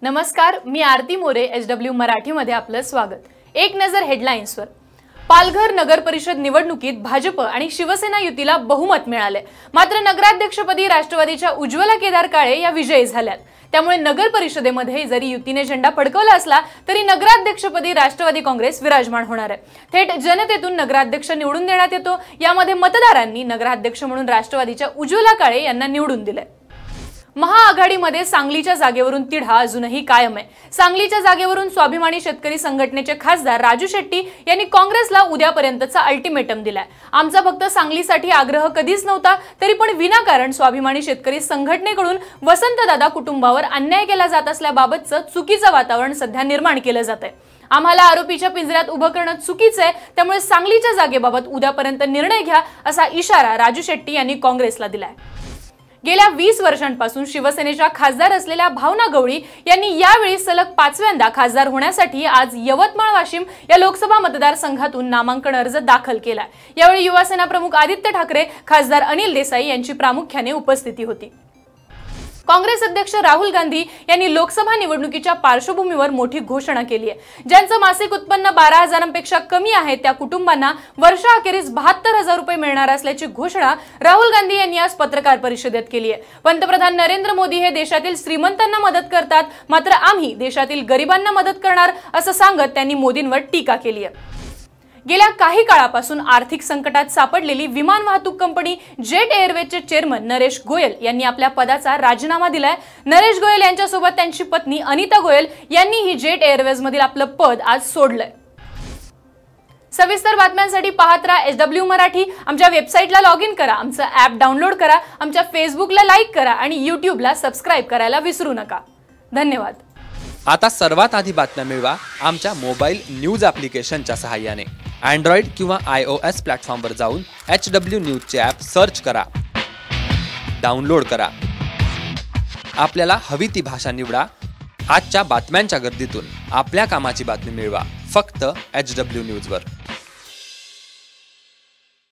नमस्कार, मी आरती मोरे एचडब्ल्यू मराठीमध्ये आपलं स्वागत। एक नजर हेडलाईन्सवर। पालघर नगर परिषद निवडणुकीत भाजप आणि शिवसेना युतीला बहुमत मिळाले, मात्र नगराध्यक्षपदी राष्ट्रवादीच्या उज्ज्वला केदार काळे या विजयी झाल्यात। त्यामुळे नगर परिषदेमध्ये जरी युतीने झेंडा फडकवला असला तरी नगराध्यक्षपदी राष्ट्रवादी काँग्रेस विराजमान होणार आहे। थेट जनतेतून नगराध्यक्ष निवडून देण्यात येतो। यामध्ये मतदारांनी नगराध्यक्ष म्हणून राष्ट्रवादीच्या उज्ज्वला काळे यांना निवडून दिले। महाआघाडीमध्ये सांगलीच्या जागेवरून तिढा अजूनही कायम आहे। सांगलीच्या जागेवरून स्वाभिमानी शेतकरी संघटनेचे खासदार राजू शेट्टी यांनी काँग्रेसला उद्यापर्यंतचा अल्टिमेटम दिलाय। आमचा फक्त सांगलीसाठी आग्रह कधीच नव्हता, तरी पण विनाकारण स्वाभिमानी शेतकरी संघटनेकडून वसंतदादा कुटुंबावर अन्याय केला जात असल्याबाबतचं चुकीचं वातावरण सध्या निर्माण केलं जातंय। आम्हाला आरोपीच्या पिंजऱ्यात उभं करणं चुकीचं आहे, त्यामुळे सांगलीच्या जागेबाबत उद्यापर्यंत निर्णय घ्या असा इशारा राजू शेट्टी यांनी काँग्रेसला दिलाय। गेल्या 20 वर्षांपासून शिवसेनेच्या खासदार असलेल्या भावना गवळी यांनी यावेळी सलग 5व्यांदा खासदार होण्यासाठी आज यवतमाळ वाशिम या लोकसभा मतदारसंघातून नामांकन अर्ज दाखल केला। यावेळी युवासेना प्रमुख आदित्य ठाकरे, खासदार अनिल देसाई यांची प्रामुख्याने उपस्थिती होती। काँग्रेस अध्यक्ष राहुल गांधी यांनी लोकसभा निवडणुकीच्या पार्श्वभूमीवर मोठी घोषणा केली आहे। ज्यांचं मासिक उत्पन्न 12,000पेक्षा कमी आहे त्या कुटुंबांना वर्षाअखेरीस 72,000 रुपये मिळणार असल्याची घोषणा राहुल गांधी यांनी आज पत्रकार परिषदेत केली आहे। पंतप्रधान नरेंद्र मोदी हे देशातील श्रीमंतांना मदत करतात, मात्र आम्ही देशातील गरिबांना मदत करणार असं सांगत त्यांनी मोदींवर टीका केली आहे। गेल्या काही काळापासून आर्थिक संकटात सापडलेली विमान वाहतूक कंपनी जेट एअरवेजचे चेअरमन नरेश गोयल यांनी आपल्या पदाचा राजीनामा दिलाय। नरेश गोयल यांच्यासोबत त्यांची पत्नी अनिता गोयल यांनी ही जेट एअरवेजमधील आपलं पद आज सोडलंय। सविस्तर बातम्यांसाठी पाहत राहा एचडब्ल्यू मराठी। आमच्या वेबसाईटला लॉग इन करा, आमचं ॲप डाउनलोड करा, आमच्या फेसबुकला लाईक करा आणि यूट्यूबला सबस्क्राईब करायला विसरू नका। धन्यवाद। आता सर्वात आधी बातम्या मिळवा आमच्या मोबाईल न्यूज ॲप्लिकेशनच्या सहाय्याने। अँड्रॉइड किंवा iOS प्लॅटफॉर्मवर जाऊन HW न्यूजचे ॲप सर्च करा, डाउनलोड करा। आपल्याला हवी ती भाषा निवडा। आजच्या बातम्यांच्या गर्दीतून आपल्या कामाची बातमी मिळवा फक्त HW न्यूजवर।